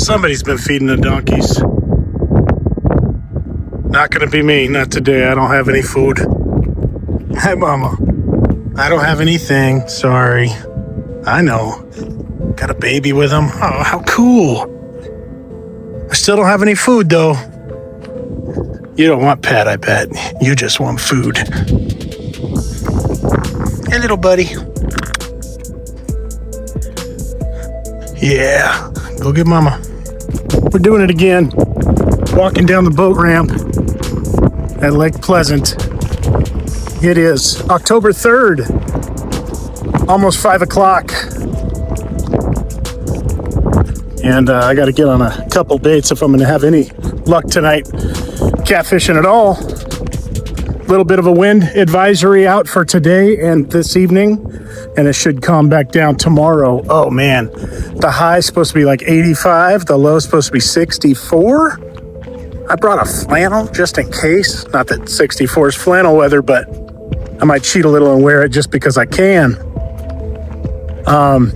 Somebody's been feeding the donkeys. Not gonna be me, not today. I don't have any food. Hi, Mama. I don't have anything, sorry. I know. Got a baby with him. Oh, how cool. I still don't have any food, though. You don't want pet, I bet. You just want food. Hey, little buddy. Yeah, go get Mama. We're doing it again. Walking down the boat ramp at Lake Pleasant. It is October 3rd, almost 5 o'clock. And I got to get on a couple baits if I'm going to have any luck tonight catfishing at all. A little bit of a wind advisory out for today and this evening, and it should calm back down tomorrow. Oh man, the high is supposed to be like 85, the low is supposed to be 64. I brought a flannel just in case. Not that 64 is flannel weather, but I might cheat a little and wear it just because I can.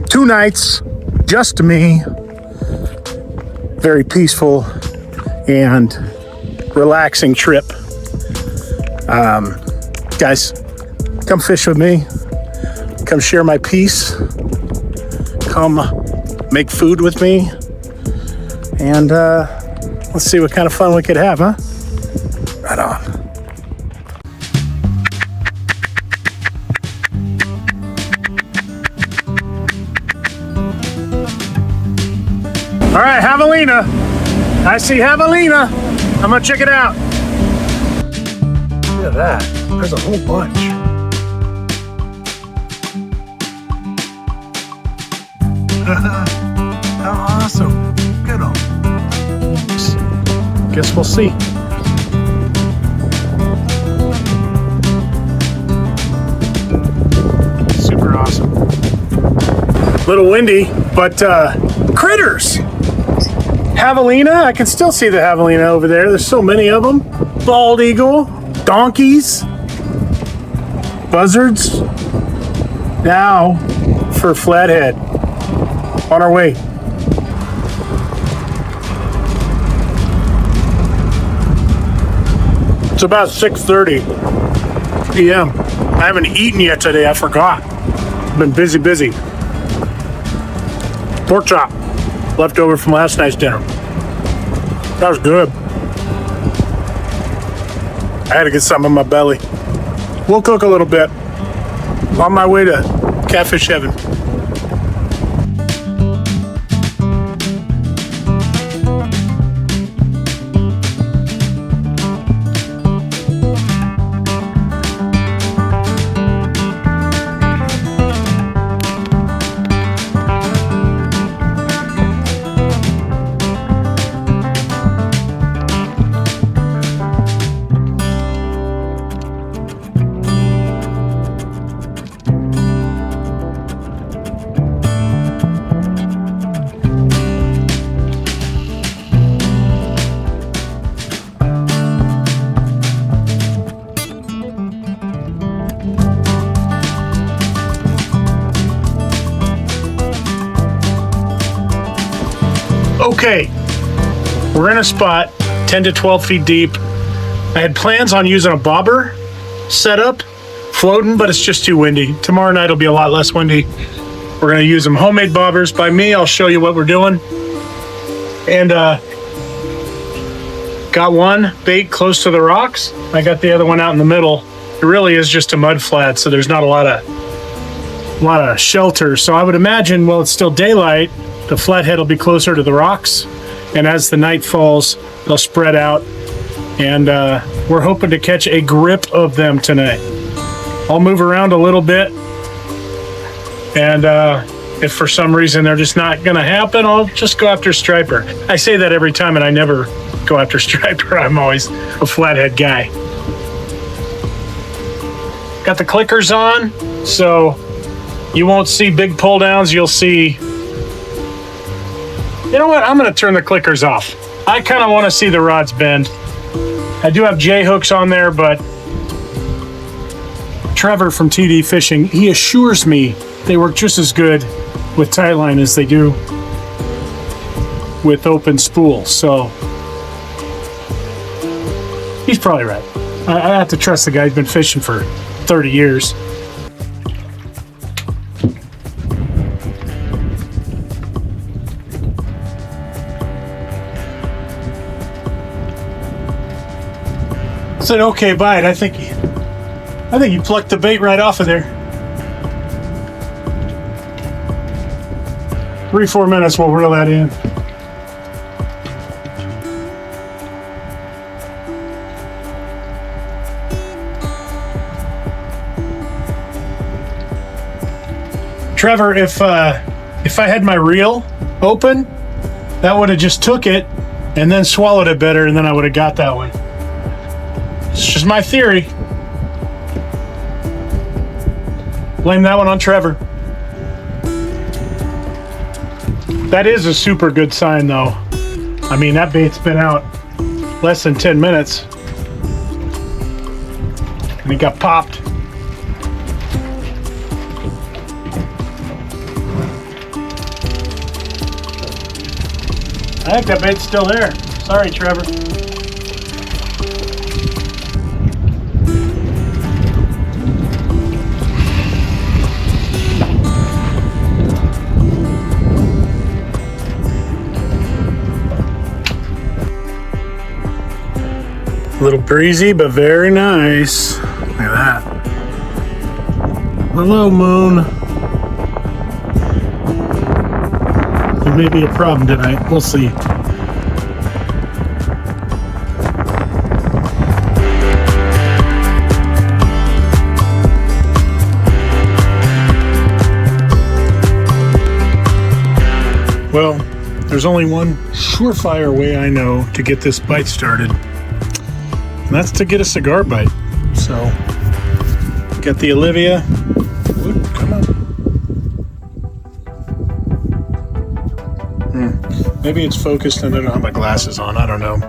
2 nights, just me. Very peaceful and relaxing trip. Guys, come fish with me. Come share my peace. Come make food with me. And let's see what kind of fun we could have, huh? Right on. All right, javelina. I see javelina. I'm gonna check it out. Look at that. There's a whole bunch. How awesome. Good on. Guess we'll see. Super awesome. A little windy, but critters. Javelina, I can still see the javelina over there. There's so many of them. Bald eagle, donkeys, buzzards. Now for flathead. On our way. It's about 6:30 p.m. I haven't eaten yet today. I forgot. I've been busy. Pork chop. Left over from last night's dinner. That was good. I had to get something in my belly. We'll cook a little bit. On my way to Catfish Heaven. Okay, we're in a spot 10 to 12 feet deep. I had plans on using a bobber setup, floating, but it's just too windy. Tomorrow night will be a lot less windy. We're gonna use some homemade bobbers by me. I'll show you what we're doing. And got one bait close to the rocks. I got the other one out in the middle. It really is just a mud flat, so there's not a lot of shelter. So I would imagine, while it's still daylight, the flathead will be closer to the rocks, and as the night falls, they'll spread out, and we're hoping to catch a grip of them tonight. I'll move around a little bit, and if for some reason they're just not gonna happen, I'll just go after striper. I say that every time, and I never go after striper. I'm always a flathead guy. Got the clickers on, so you won't see big pull downs. You'll see. You know what? I'm going to turn the clickers off. I kind of want to see the rods bend. I do have J hooks on there, but Trevor from TD Fishing, he assures me they work just as good with tightline as they do with open spools. So he's probably right. I have to trust the guy. He's been fishing for 30 years. It's an okay bite. I think you plucked the bait right off of there. 3-4 minutes, we'll reel that in. Trevor, if I had my reel open, that would have just took it and then swallowed it better, and then I would have got that one. It's just my theory. Blame that one on Trevor. That is a super good sign, though. I mean, that bait's been out less than 10 minutes. And it got popped. I think that bait's still there. Sorry, Trevor. A little breezy, but very nice. Look at that. Hello, moon. It may be a problem tonight. We'll see. Well, there's only one surefire way I know to get this bite started. And that's to get a cigar bite. So, got the Olivia. Ooh, come on. Maybe it's focused and I don't have my glasses on. I don't know.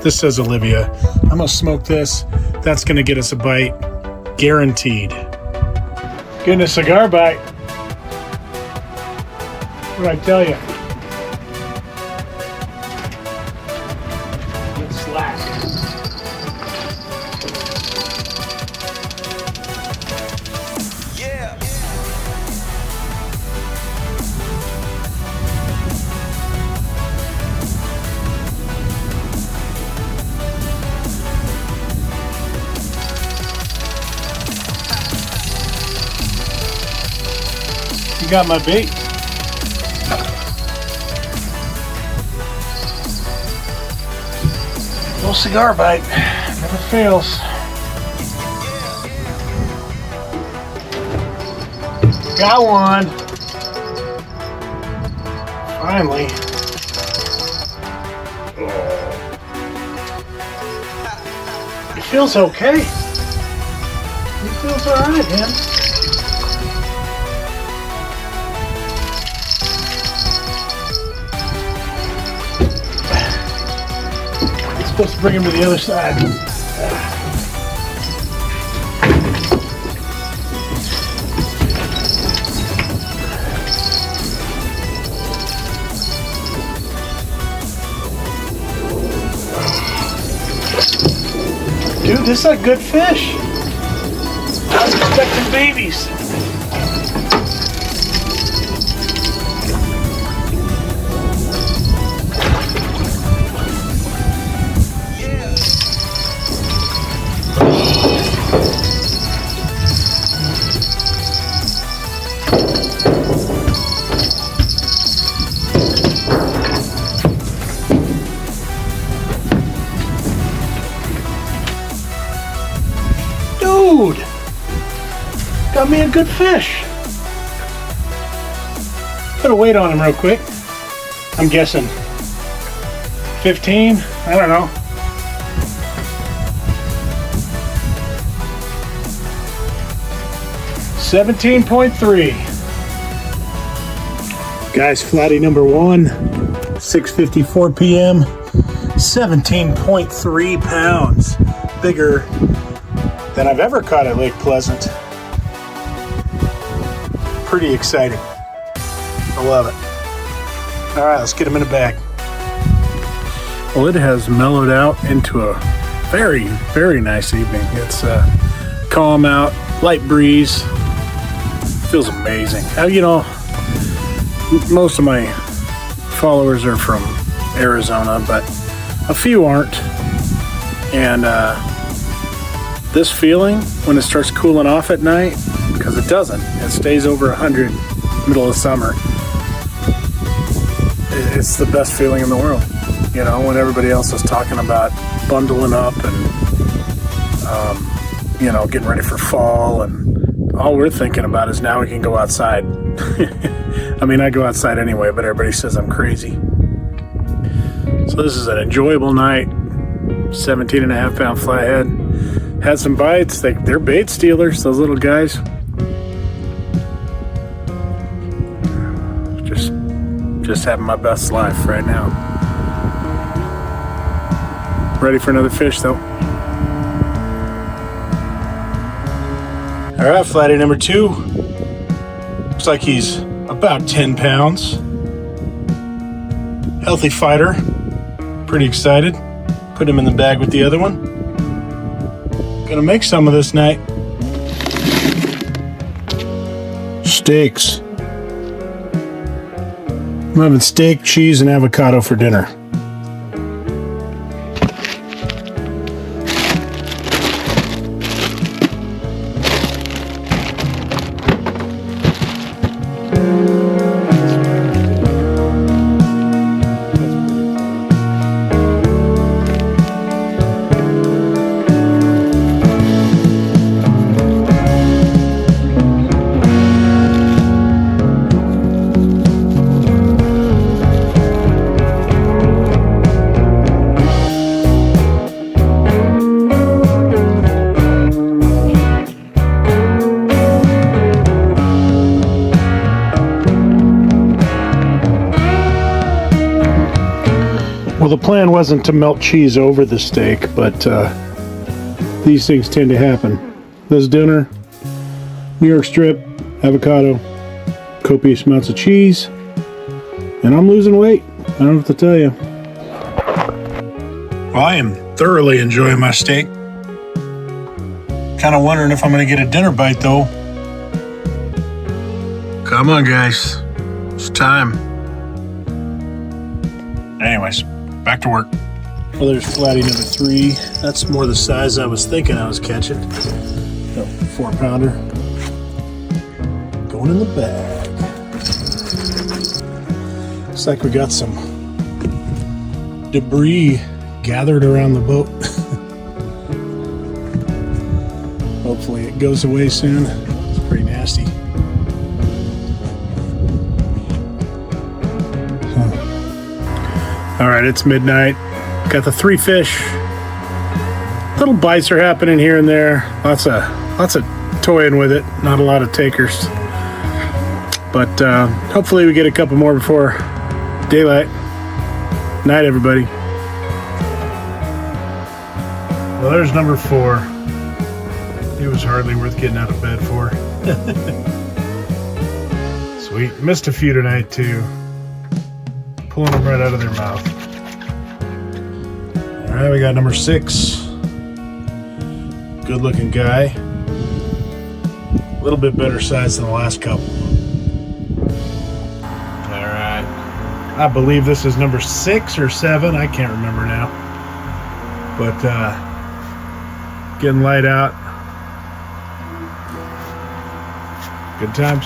This says Olivia. I'm gonna smoke this. That's gonna get us a bite. Guaranteed. Getting a cigar bite. What'd I tell you? It's slack. You got my bait. Little cigar bite. Never fails. Got one. Finally. It feels okay. It feels alright, man. Supposed to bring him to the other side. Dude, this is a good fish. I was expecting babies. Dude, got me a good fish. Put a weight on him real quick. I'm guessing 15, I don't know. $17.3. Guys, flatty number one, 6:54 p.m. 17.3 pounds. Bigger than I've ever caught at Lake Pleasant. Pretty exciting. I love it. All right, let's get him in a bag. Well, it has mellowed out into a very, very nice evening. It's calm out, light breeze. Feels amazing. Most of my followers are from Arizona, but a few aren't. And this feeling when it starts cooling off at night, because it doesn't, it stays over 100 middle of summer. It's the best feeling in the world. When everybody else is talking about bundling up and getting ready for fall, and all we're thinking about is now we can go outside. I mean, I go outside anyway, but everybody says I'm crazy. So this is an enjoyable night. 17.5-pound flathead. Had some bites. They're bait stealers, those little guys. Just having my best life right now. Ready for another fish, though. All right, flathead number 2. Looks like he's about 10 pounds. Healthy fighter. Pretty excited. Put him in the bag with the other one. Gonna make some of this night. Steaks. I'm having steak, cheese, and avocado for dinner. Well, the plan wasn't to melt cheese over the steak, but these things tend to happen. This dinner, New York strip, avocado, copious amounts of cheese, and I'm losing weight. I don't have to tell you. Well, I am thoroughly enjoying my steak. Kind of wondering if I'm going to get a dinner bite, though. Come on, guys. It's time. Anyways. Back to work. Well, there's flatty number 3. That's more the size I was thinking I was catching. 4-pounder. Going in the bag. Looks like we got some debris gathered around the boat. Hopefully it goes away soon. It's pretty nasty. All right, it's midnight. Got the 3 fish. Little bites are happening here and there. Lots of toying with it. Not a lot of takers. But hopefully we get a couple more before daylight. Night, everybody. Well, there's number 4. He was hardly worth getting out of bed for. Sweet. Missed a few tonight, too. Pulling them right out of their mouth. All right, we got number 6. Good looking guy. A little bit better size than the last couple. All right. I believe this is number 6 or 7. I can't remember now. But getting light out. Good times.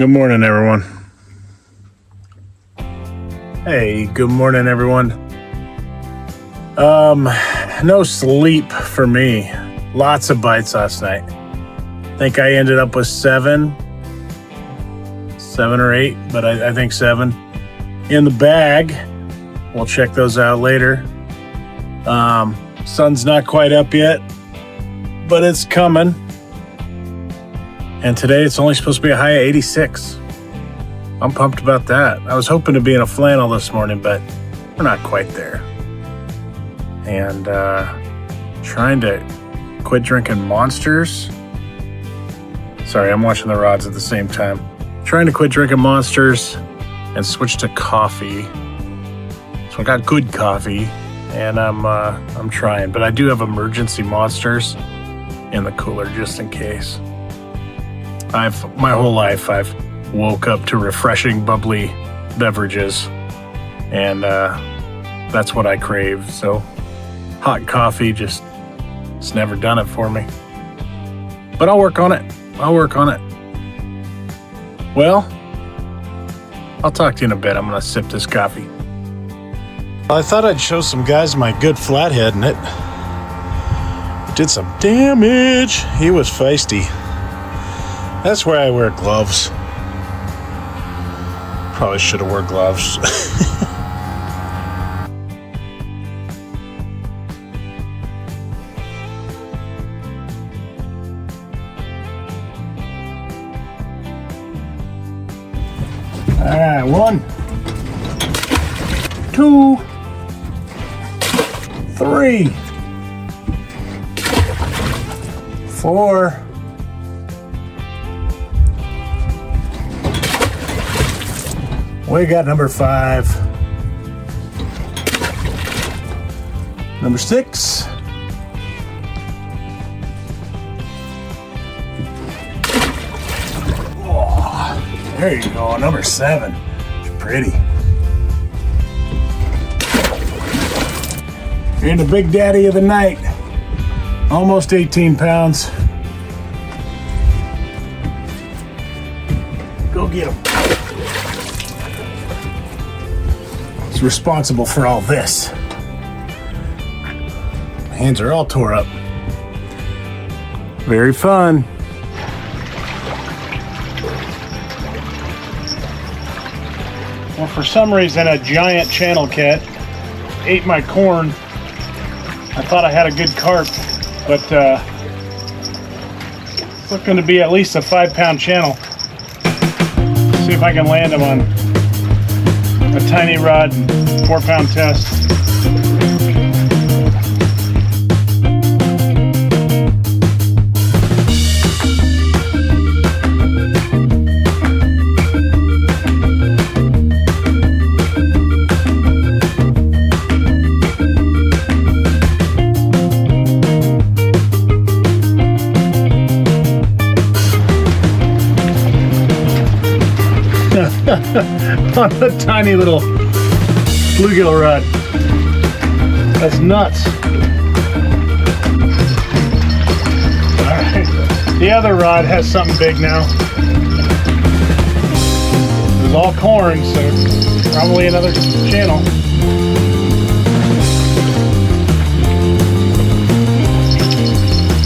Good morning, everyone. Hey, good morning, everyone. No sleep for me. Lots of bites last night. I think I ended up with seven or eight, but I think 7 in the bag. We'll check those out later. Sun's not quite up yet, but it's coming. And today it's only supposed to be a high of 86. I'm pumped about that. I was hoping to be in a flannel this morning, but we're not quite there. And trying to quit drinking Monsters. Sorry, I'm watching the rods at the same time. Trying to quit drinking Monsters and switch to coffee. So I got good coffee, and I'm trying. But I do have emergency Monsters in the cooler just in case. My whole life I've woke up to refreshing, bubbly beverages, and that's what I crave. So hot coffee it's never done it for me. But I'll work on it. Well, I'll talk to you in a bit. I'm gonna sip this coffee. I thought I'd show some guys my good flathead, and it did some damage. He was feisty. That's why I wear gloves. Probably should have worn gloves. All right, 1, 2, 3, 4. We got number 5, number 6, oh, there you go, number 7. It's pretty. And the big daddy of the night, almost 18 pounds. Go get him. Responsible for all this. My hands are all tore up. Very fun. Well, for some reason, a giant channel cat ate my corn. I thought I had a good carp, but it's looking to be at least a 5-pound channel. See if I can land him on a tiny rod and 4-pound test. On a tiny little bluegill rod. That's nuts. Alright. The other rod has something big now. It was all corn, so probably another channel.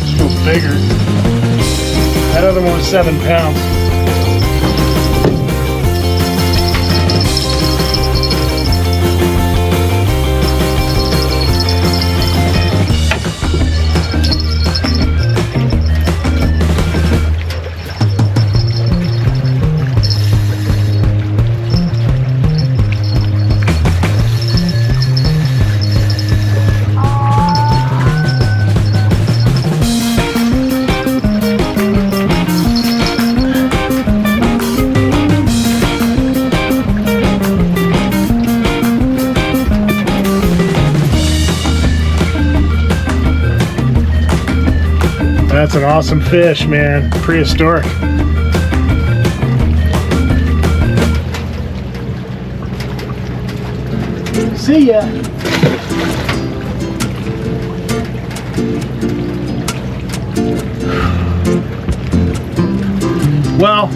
It's still bigger. That other one was 7 pounds. That's an awesome fish, man. Prehistoric. See ya. Well,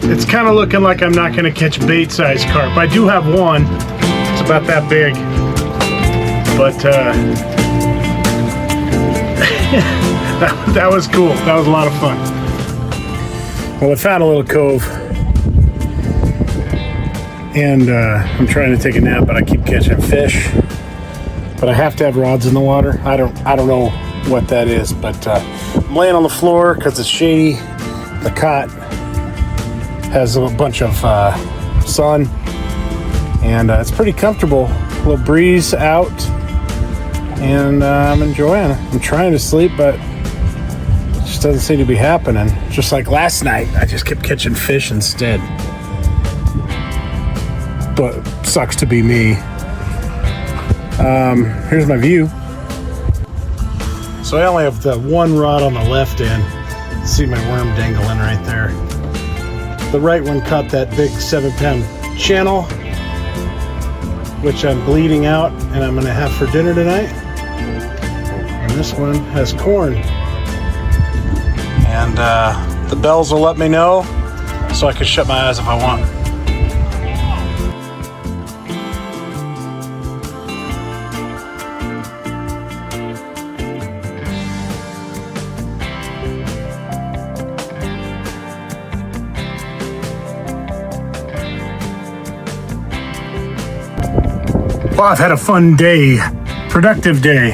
it's kind of looking like I'm not going to catch bait-sized carp. I do have one. It's about that big. But that was cool. That was a lot of fun. Well, I found a little cove. And I'm trying to take a nap, but I keep catching fish. But I have to have rods in the water. I don't know what that is, but I'm laying on the floor because it's shady. The cot has a bunch of sun, and it's pretty comfortable. A little breeze out, and I'm enjoying it. I'm trying to sleep, but it just doesn't seem to be happening. Just like last night, I just kept catching fish instead. But sucks to be me. Here's my view. So I only have the one rod on the left end. See my worm dangling right there. The right one caught that big 7-pound channel, which I'm bleeding out and I'm gonna have for dinner tonight. And this one has corn. And the bells will let me know so I can shut my eyes if I want. Well, I've had a fun day, productive day.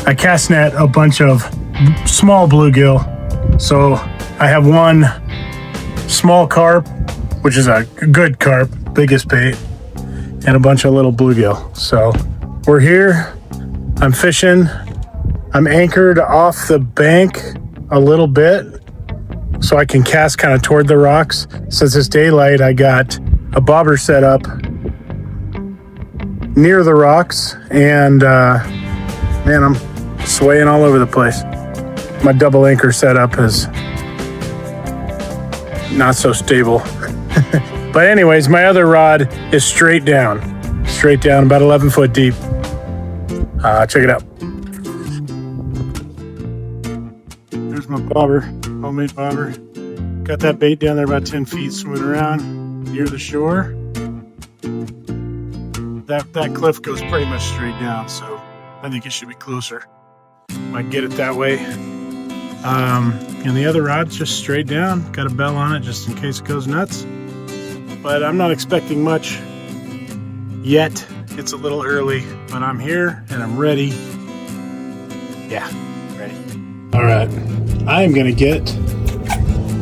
I cast net a bunch of small bluegill. So I have one small carp, which is a good carp, biggest bait, and a bunch of little bluegill. So we're here, I'm fishing. I'm anchored off the bank a little bit so I can cast kind of toward the rocks. Since it's daylight, I got a bobber set up near the rocks, and man, I'm swaying all over the place. My double anchor setup is not so stable. But anyways, my other rod is straight down, about 11 foot deep. Check it out. There's my bobber, homemade bobber. Got that bait down there about 10 feet, swimming around near the shore. That cliff goes pretty much straight down, so I think it should be closer. Might get it that way. And the other rod's just straight down. Got a bell on it just in case it goes nuts. But I'm not expecting much yet. It's a little early, but I'm here and I'm ready. Yeah, ready. All right, I am gonna get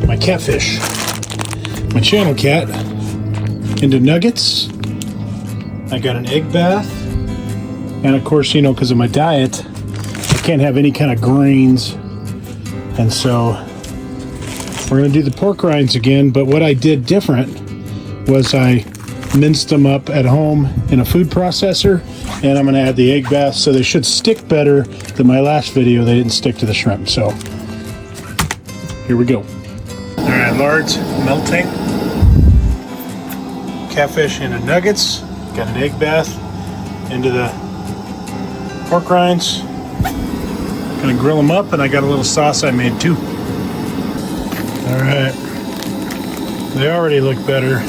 my catfish, my channel cat, into nuggets. I got an egg bath, and of course, you know, because of my diet, I can't have any kind of grains, and so we're gonna do the pork rinds again. But what I did different was I minced them up at home in a food processor, and I'm gonna add the egg bath, so they should stick better than my last video. They didn't stick to the shrimp, so here we go. All right, lards melting, catfish into nuggets. Got an egg bath into the pork rinds. Gonna grill them up, and I got a little sauce I made too. All right, they already look better.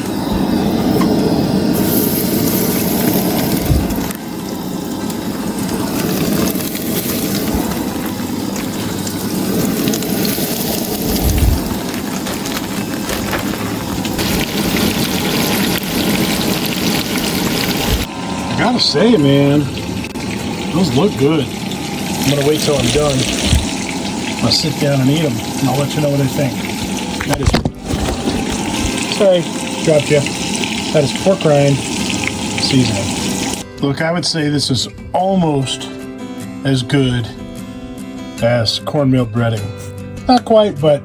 I gotta say, man, those look good. I'm gonna wait till I'm done. I'll sit down and eat them, and I'll let you know what I think. That is, sorry, dropped you. That is pork rind seasoning. Look, I would say this is almost as good as cornmeal breading. Not quite, but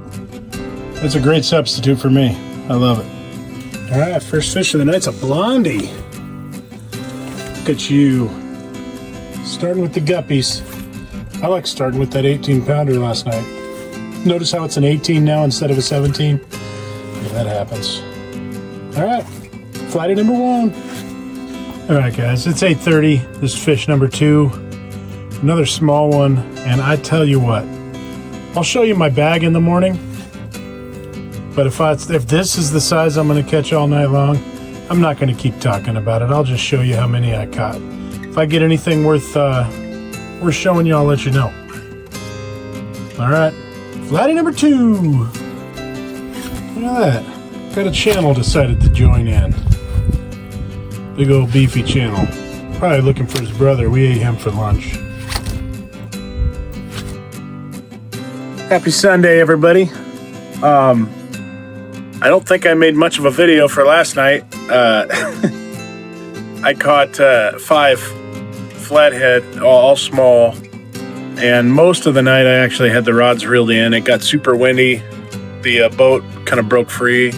it's a great substitute for me. I love it. All right, first fish of the night's a blondie. Look at you. Starting with the guppies. I like starting with that 18-pounder last night. Notice how it's an 18 now instead of a 17? Yeah, that happens. All right, flight number 1. All right, guys, it's 8:30. This is fish number 2. Another small one, and I tell you what, I'll show you my bag in the morning, But if this is the size I'm going to catch all night long, I'm not going to keep talking about it. I'll just show you how many I caught. If I get anything worth showing you, I'll let you know. All right, flatty number 2. Look at that. Got a channel decided to join in. Big old beefy channel. Probably looking for his brother. We ate him for lunch. Happy Sunday, everybody. I don't think I made much of a video for last night. I caught 5 flathead, all small, and most of the night I actually had the rods reeled in. It got super windy. The boat kind of broke free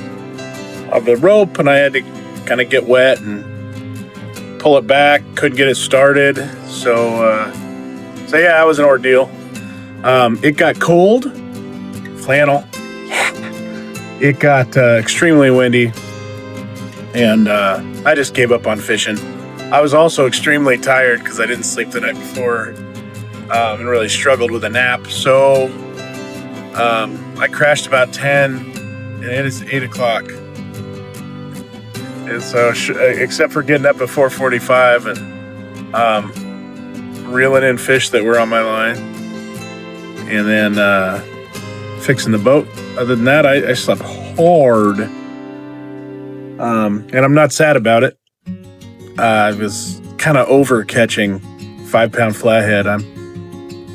of the rope, and I had to kind of get wet and pull it back. Couldn't get it started, so yeah, it was an ordeal. It got cold, flannel. It got extremely windy, and I just gave up on fishing. I was also extremely tired because I didn't sleep the night before and really struggled with a nap. So I crashed about 10, and it is 8 o'clock. And so, except for getting up at 4:45 and reeling in fish that were on my line, and then fixing the boat. Other than that, I slept hard. And I'm not sad about it. I was kind of over catching 5-pound flathead. I'm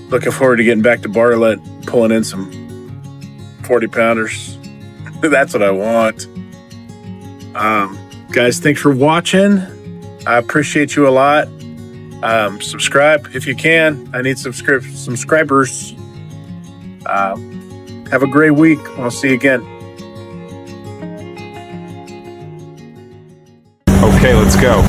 looking forward to getting back to Bartlett, pulling in some 40-pounders. That's what I want. Guys, thanks for watching. I appreciate you a lot. Subscribe if you can. I need subscribers. Have a great week. I'll see you again. Okay, let's go.